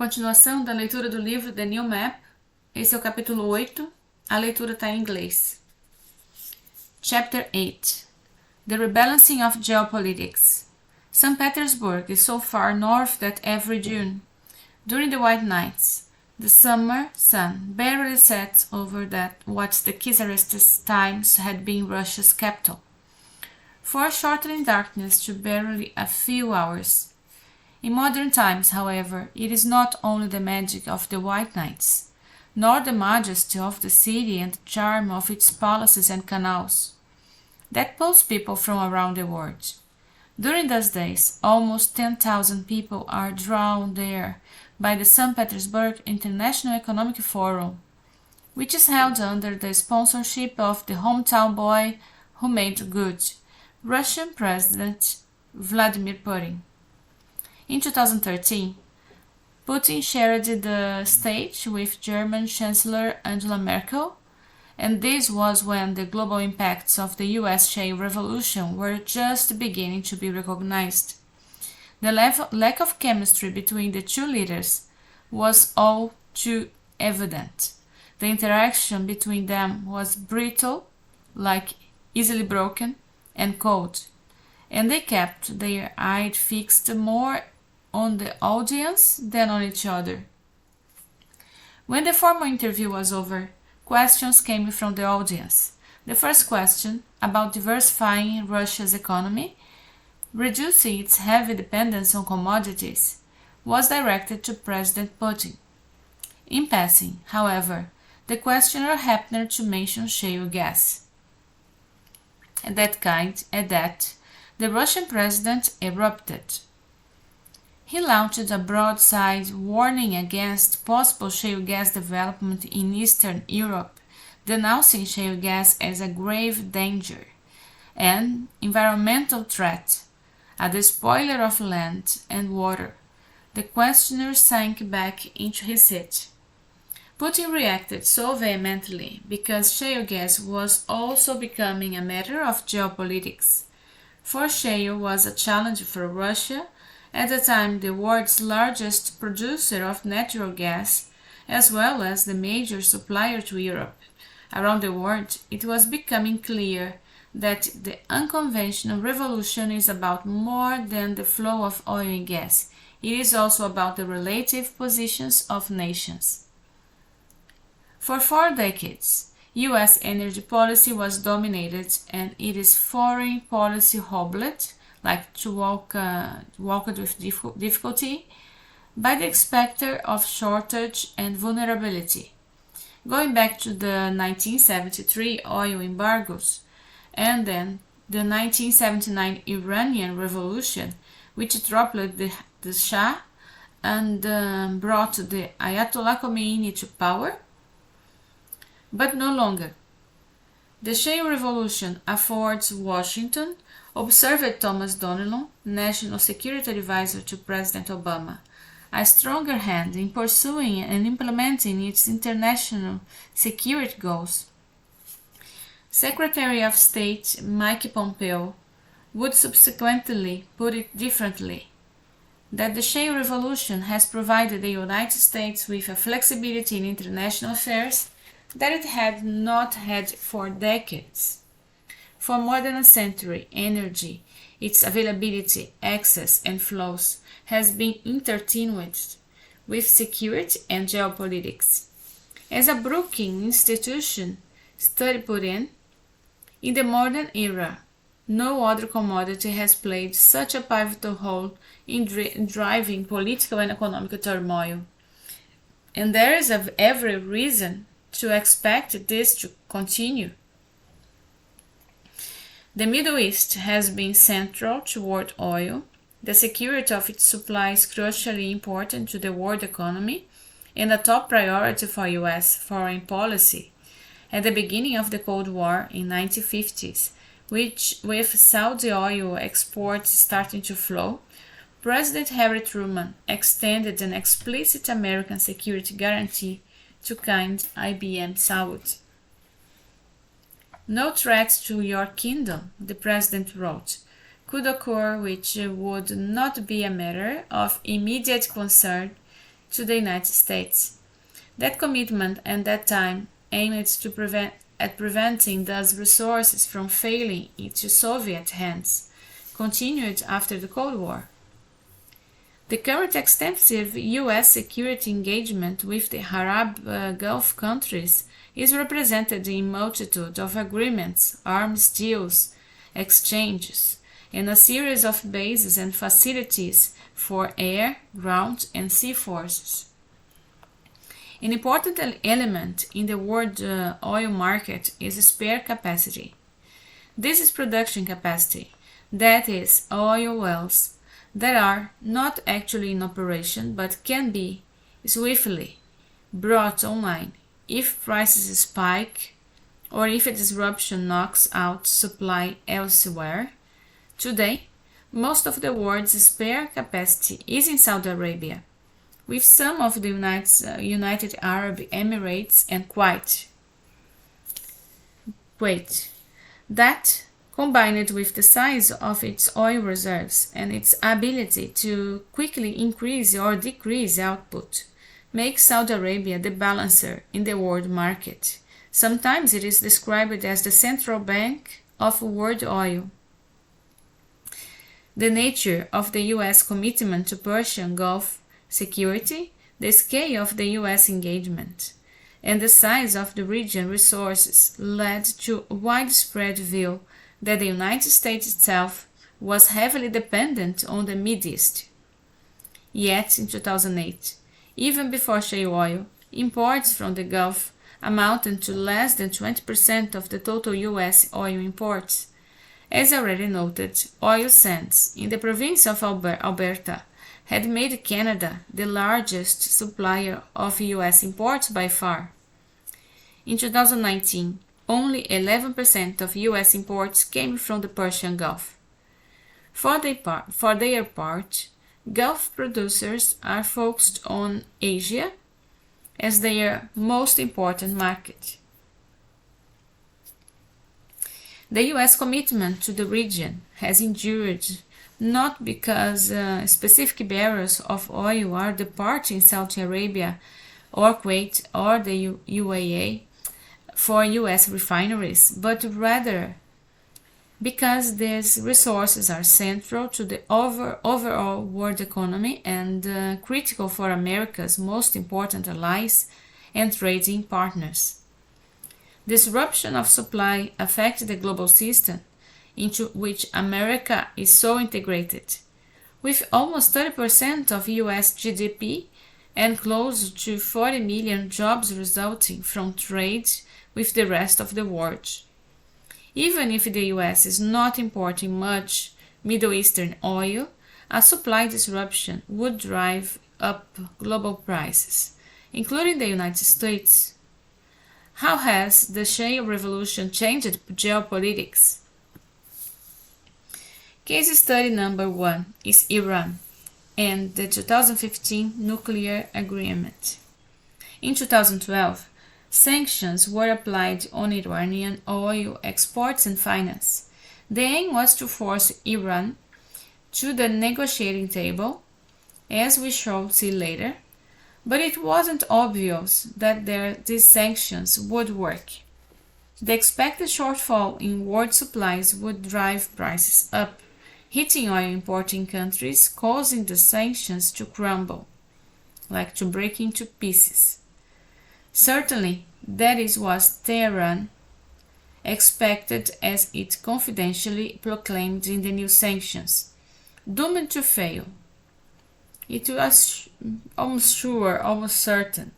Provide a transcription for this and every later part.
Continuação da leitura do livro The New Map. Esse é o capítulo 8. A leitura está em inglês. Chapter 8. The Rebalancing of Geopolitics. St. Petersburg is so far north that every June, during the white nights, the summer sun barely sets over that what the Czarist times had been Russia's capital, foreshortening darkness to barely a few hours. In modern times, however, it is not only the magic of the white nights, nor the majesty of the city and the charm of its palaces and canals, that pulls people from around the world. During those days, almost 10,000 people are drawn there by the St. Petersburg International Economic Forum, which is held under the sponsorship of the hometown boy who made good, Russian President Vladimir Putin. In 2013, Putin shared the stage with German Chancellor Angela Merkel, and this was when the global impacts of the US shale revolution were just beginning to be recognized. The lack of chemistry between the two leaders was all too evident. The interaction between them was brittle, like easily broken, and cold, and they kept their eyes fixed more on the audience than on each other. When the formal interview was over, questions came from the audience. The first question, about diversifying Russia's economy, reducing its heavy dependence on commodities, was directed to President Putin. In passing, however, the questioner happened to mention shale gas. At that, the Russian president erupted. He launched a broadside warning against possible shale gas development in Eastern Europe, denouncing shale gas as a grave danger, an environmental threat, a despoiler of land and water. The questioner sank back into his seat. Putin reacted so vehemently because shale gas was also becoming a matter of geopolitics. For shale was a challenge for Russia, at the time the world's largest producer of natural gas, as well as the major supplier to Europe. Around the world, it was becoming clear that the unconventional revolution is about more than the flow of oil and gas. It is also about the relative positions of nations. For 4 decades, US energy policy was dominated and its foreign policy hobbled, like to walk with difficulty, by the specter of shortage and vulnerability. Going back to the 1973 oil embargoes, and then the 1979 Iranian Revolution, which toppled the Shah and brought the Ayatollah Khomeini to power, but no longer. The shale revolution affords Washington, observed Thomas Donilon, National Security Advisor to President Obama, a stronger hand in pursuing and implementing its international security goals. Secretary of State Mike Pompeo would subsequently put it differently, that the shale revolution has provided the United States with a flexibility in international affairs that it had not had for decades. For more than a century, energy, its availability, access, and flows has been intertwined with security and geopolitics. As a Brookings Institution study put in the modern era, no other commodity has played such a pivotal role in driving political and economic turmoil. And there is every reason to expect this to continue. The Middle East has been central toward oil. The security of its supply is crucially important to the world economy and a top priority for US foreign policy. At the beginning of the Cold War in 1950s, with Saudi oil exports starting to flow, President Harry Truman extended an explicit American security guarantee to kind IBM Saud. No threats to your kingdom, the president wrote, could occur which would not be a matter of immediate concern to the United States. That commitment at that time aimed at preventing those resources from failing into Soviet hands continued after the Cold War. The current extensive U.S. security engagement with the Arab Gulf countries is represented in a multitude of agreements, arms deals, exchanges, and a series of bases and facilities for air, ground, and sea forces. An important element in the world oil market is spare capacity. This is production capacity, that is, oil wells that are not actually in operation but can be swiftly brought online if prices spike or if a disruption knocks out supply elsewhere. Today, most of the world's spare capacity is in Saudi Arabia, with some of the United Arab Emirates and Kuwait. That, combined with the size of its oil reserves and its ability to quickly increase or decrease output, makes Saudi Arabia the balancer in the world market. Sometimes it is described as the central bank of world oil. The nature of the U.S. commitment to Persian Gulf security, the scale of the U.S. engagement, and the size of the region resources led to a widespread view that the United States itself was heavily dependent on the Mideast. Yet, in 2008, even before shale oil, imports from the Gulf amounted to less than 20% of the total U.S. oil imports. As already noted, oil sands in the province of Alberta had made Canada the largest supplier of U.S. imports by far. In 2019, only 11% of U.S. imports came from the Persian Gulf. For their part, Gulf producers are focused on Asia as their most important market. The U.S. commitment to the region has endured not because specific barrels of oil are departing Saudi Arabia or Kuwait or the UAE for U.S. refineries, but rather because these resources are central to the overall world economy and critical for America's most important allies and trading partners. Disruption of supply affects the global system into which America is so integrated, with almost 30% of US GDP and close to 40 million jobs resulting from trade with the rest of the world. Even if the US is not importing much Middle Eastern oil, a supply disruption would drive up global prices, including the United States. How has the shale revolution changed geopolitics? Case study number 1 is Iran and the 2015 nuclear agreement. In 2012, sanctions were applied on Iranian oil exports and finance. The aim was to force Iran to the negotiating table, as we shall see later, but it wasn't obvious that these sanctions would work. The expected shortfall in world supplies would drive prices up, hitting oil importing countries, causing the sanctions to crumble, like to break into pieces. Certainly, that is what Tehran expected, as it confidentially proclaimed in the new sanctions. Doomed to fail. It was almost sure, almost certain,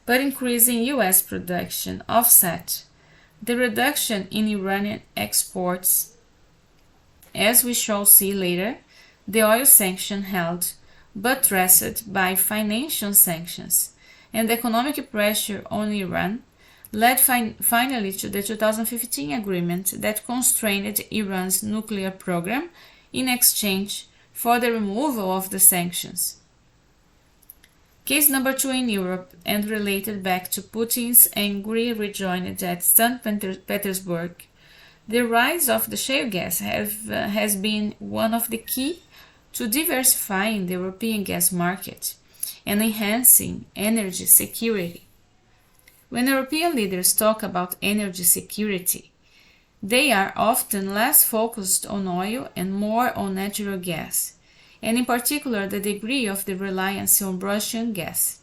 but increasing U.S. production offset the reduction in Iranian exports. As we shall see later, the oil sanction held, buttressed by financial sanctions, and economic pressure on Iran led finally to the 2015 agreement that constrained Iran's nuclear program in exchange for the removal of the sanctions. Case number 2 in Europe and related back to Putin's angry rejoinder at St. Petersburg. The rise of the shale gas has been one of the key to diversifying the European gas market. and enhancing energy security. When European leaders talk about energy security, they are often less focused on oil and more on natural gas, and in particular the degree of the reliance on Russian gas.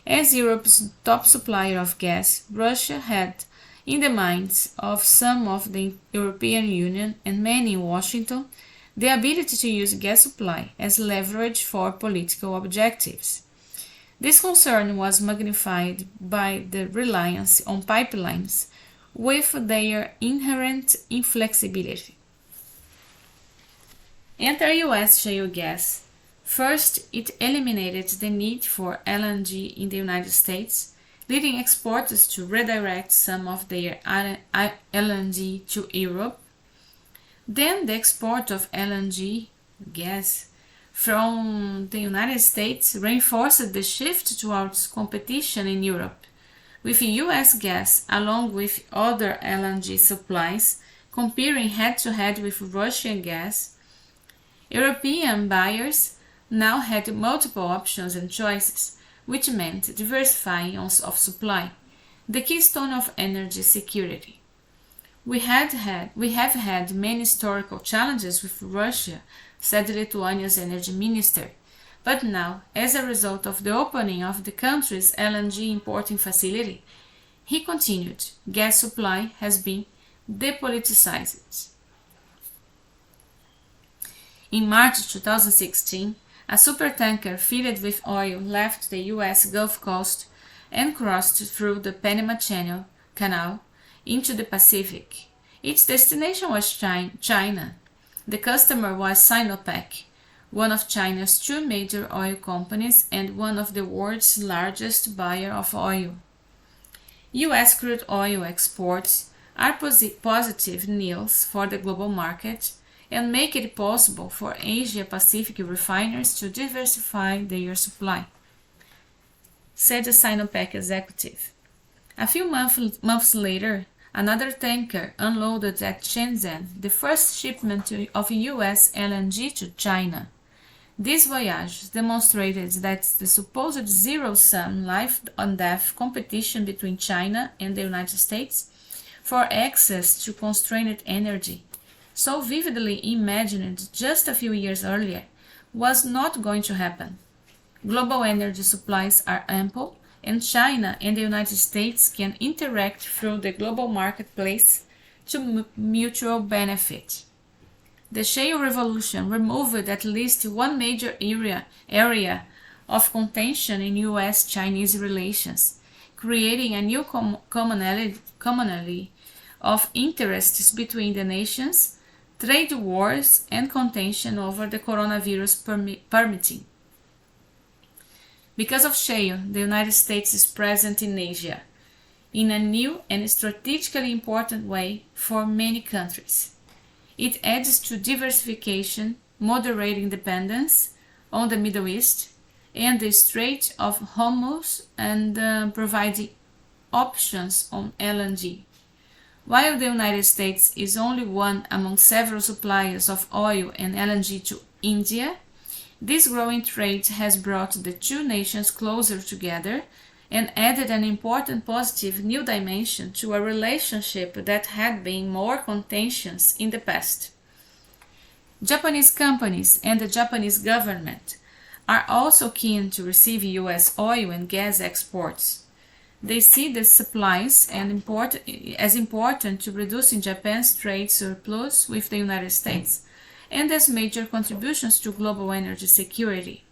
As Europe's top supplier of gas, Russia had, in the minds of some of the European Union and many in Washington, the ability to use gas supply as leverage for political objectives. This concern was magnified by the reliance on pipelines with their inherent inflexibility. Enter US shale gas. First, it eliminated the need for LNG in the United States, leading exporters to redirect some of their LNG to Europe. Then the export of LNG gas from the United States reinforced the shift towards competition in Europe, with US gas along with other LNG supplies competing head-to-head with Russian gas. European buyers now had multiple options and choices, which meant diversifying of supply, the keystone of energy security. We have had many historical challenges with Russia, said Lithuania's energy minister, but now, as a result of the opening of the country's LNG importing facility, he continued, gas supply has been depoliticized. In March 2016, a supertanker filled with oil left the U.S. Gulf Coast and crossed through the Panama Canal into the Pacific. Its destination was China. The customer was Sinopec, one of China's two major oil companies and one of the world's largest buyer of oil. U.S. crude oil exports are positive news for the global market and make it possible for Asia-Pacific refiners to diversify their supply, said the Sinopec executive. A few months later, another tanker unloaded at Shenzhen, the first shipment of US LNG to China. This voyage demonstrated that the supposed zero-sum life-and-death competition between China and the United States for access to constrained energy, so vividly imagined just a few years earlier, was not going to happen. Global energy supplies are ample, and China and the United States can interact through the global marketplace to mutual benefit. The shale revolution removed at least one major area of contention in US-Chinese relations, creating a new commonality of interests between the nations, trade wars, and contention over the coronavirus permitting. Because of shale, the United States is present in Asia in a new and strategically important way for many countries. It adds to diversification, moderating dependence on the Middle East and the Strait of Hormuz and providing options on LNG. While the United States is only one among several suppliers of oil and LNG to India, this growing trade has brought the two nations closer together and added an important positive new dimension to a relationship that had been more contentious in the past. Japanese companies and the Japanese government are also keen to receive US oil and gas exports. They see the supplies as important to reducing Japan's trade surplus with the United States and as major contributions to global energy security,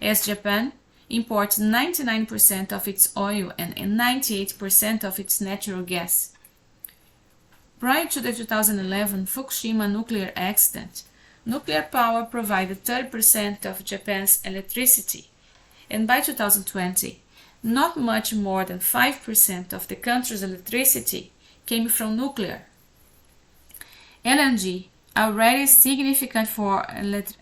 as Japan imports 99% of its oil and 98% of its natural gas. Prior to the 2011 Fukushima nuclear accident, nuclear power provided 30% of Japan's electricity, and by 2020, not much more than 5% of the country's electricity came from nuclear. LNG, already significant for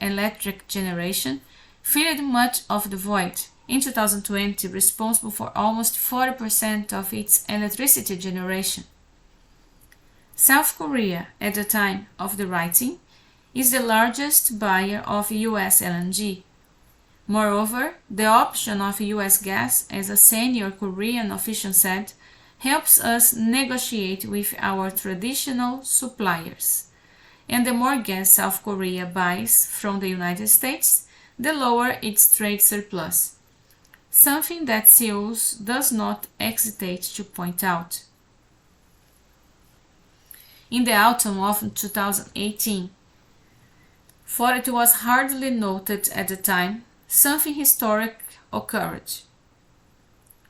electric generation, filled much of the void, in 2020 responsible for almost 40% of its electricity generation. South Korea, at the time of the writing, is the largest buyer of US LNG. Moreover, the option of US gas, as a senior Korean official said, helps us negotiate with our traditional suppliers. And the more gas South Korea buys from the United States, the lower its trade surplus. Something that Seoul does not hesitate to point out. In the autumn of 2018, for it was hardly noted at the time, something historic occurred.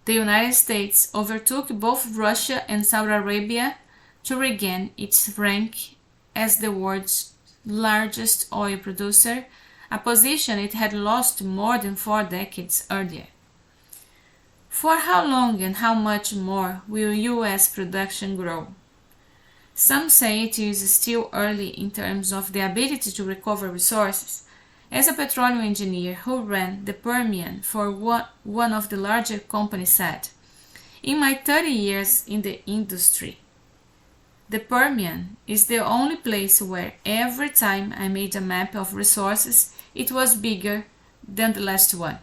The United States overtook both Russia and Saudi Arabia to regain its rank as the world's largest oil producer, a position it had lost more than 4 decades earlier. For how long and how much more will US production grow? Some say it is still early in terms of the ability to recover resources. As a petroleum engineer who ran the Permian for one of the larger companies said, "In my 30 years in the industry, the Permian is the only place where every time I made a map of resources, it was bigger than the last one.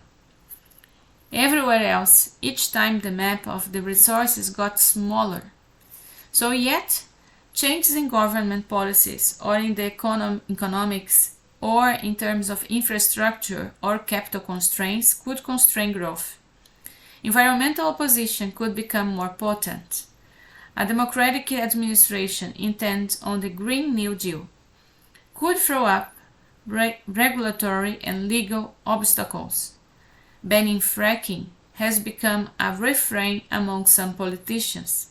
Everywhere else, each time the map of the resources got smaller. So yet, changes in government policies or in the economics or in terms of infrastructure or capital constraints could constrain growth. Environmental opposition could become more potent. A democratic administration intent on the Green New Deal could throw up regulatory and legal obstacles. Banning fracking has become a refrain among some politicians.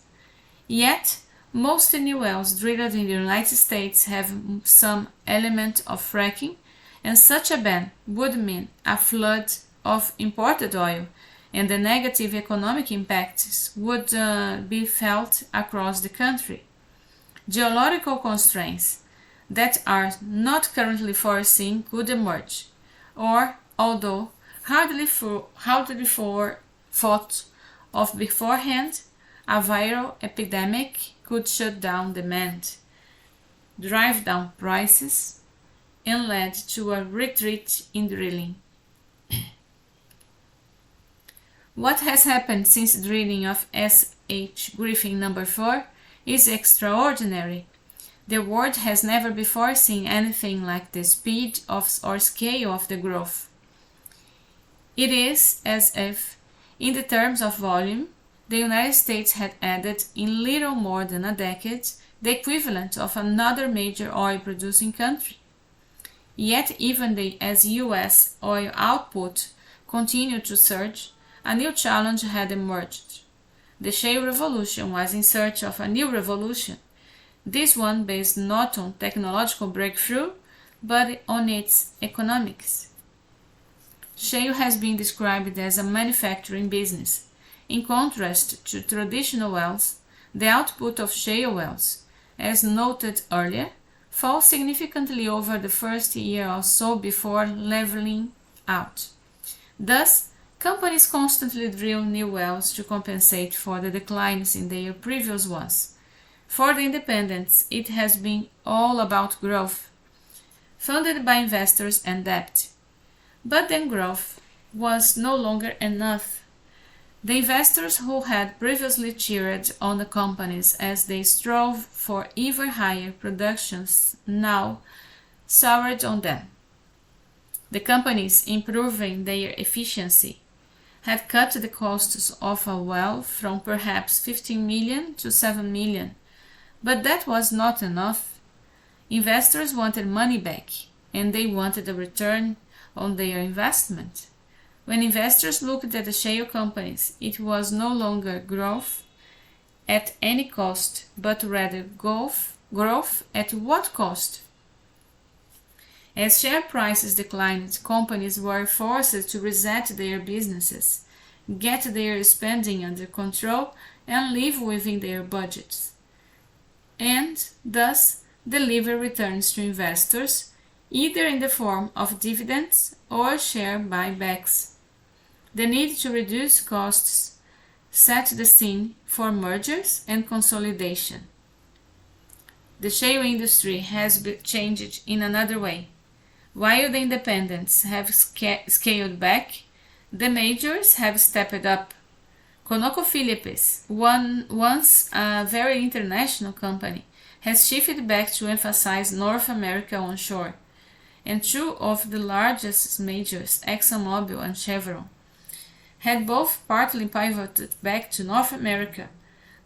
Yet, most new wells drilled in the United States have some element of fracking, and such a ban would mean a flood of imported oil, and the negative economic impacts would be felt across the country. Geological constraints that are not currently foreseen could emerge, or, although hardly thought of beforehand, a viral epidemic could shut down demand, drive down prices, and lead to a retreat in drilling. What has happened since drilling of S.H. Griffin No. 4 is extraordinary. The world has never before seen anything like the speed or scale of the growth. It is as if, in the terms of volume, the United States had added in little more than a decade the equivalent of another major oil-producing country. Yet even as U.S. oil output continued to surge, a new challenge had emerged. The shale revolution was in search of a new revolution, this one based not on technological breakthrough, but on its economics. Shale has been described as a manufacturing business. In contrast to traditional wells, the output of shale wells, as noted earlier, falls significantly over the first year or so before leveling out. Thus, companies constantly drill new wells to compensate for the declines in their previous ones. For the independents, it has been all about growth, funded by investors and debt. But then growth was no longer enough. The investors who had previously cheered on the companies as they strove for ever higher productions now soured on them. The companies, improving their efficiency, had cut the costs of a well from perhaps 15 million to 7 million, but that was not enough. Investors wanted money back, and they wanted a return on their investment. When investors looked at the shale companies, it was no longer growth at any cost, but rather growth at what cost? As share prices declined, companies were forced to reset their businesses, get their spending under control, and live within their budgets, and thus deliver returns to investors, either in the form of dividends or share buybacks. The need to reduce costs set the scene for mergers and consolidation. The shale industry has changed in another way. While the independents have scaled back, the majors have stepped up. ConocoPhillips, once a very international company, has shifted back to emphasize North America onshore, and two of the largest majors, ExxonMobil and Chevron, had both partly pivoted back to North America,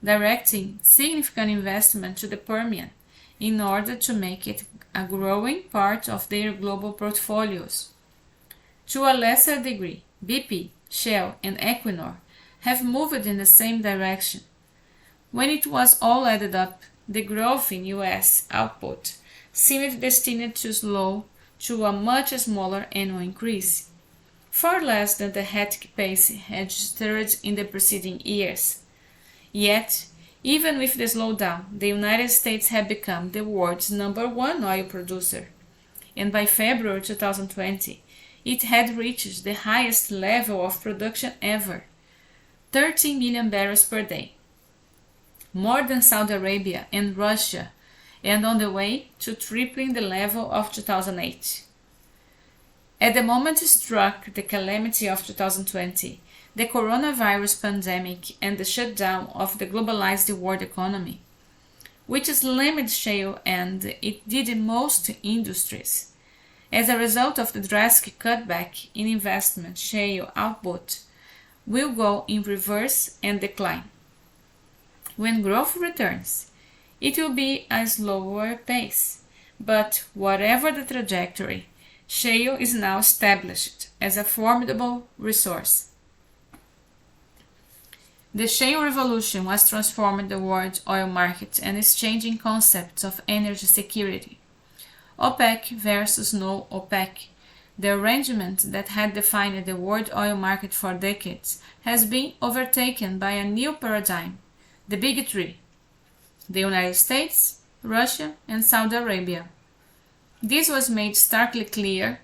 directing significant investment to the Permian in order to make it a growing part of their global portfolios. To a lesser degree, BP, Shell, and Equinor have moved in the same direction. When it was all added up, the growth in US output seemed destined to slow to a much smaller annual increase, far less than the hectic pace registered in the preceding years. Yet, even with the slowdown, the United States had become the world's #1 oil producer, and by February 2020, it had reached the highest level of production ever, 13 million barrels per day, more than Saudi Arabia and Russia, and on the way to tripling the level of 2008. At the moment struck the calamity of 2020, the coronavirus pandemic and the shutdown of the globalized world economy, which slammed shale and it did most industries. As a result of the drastic cutback in investment, shale output will go in reverse and decline. When growth returns, it will be a slower pace, but whatever the trajectory, shale is now established as a formidable resource. The shale revolution was transforming the world oil market and is changing concepts of energy security. OPEC versus no OPEC, the arrangement that had defined the world oil market for decades, has been overtaken by a new paradigm, the Big Three: the United States, Russia, and Saudi Arabia. This was made starkly clear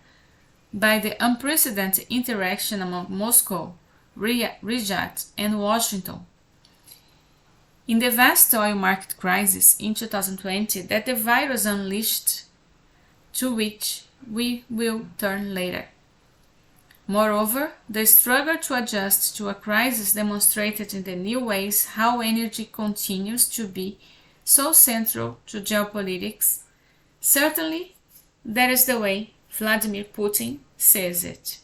by the unprecedented interaction among Moscow, Riyadh, and Washington in the vast oil market crisis in 2020 that the virus unleashed, to which we will turn later. Moreover, the struggle to adjust to a crisis demonstrated in the new ways how energy continues to be so central to geopolitics. Certainly, that is the way Vladimir Putin sees it.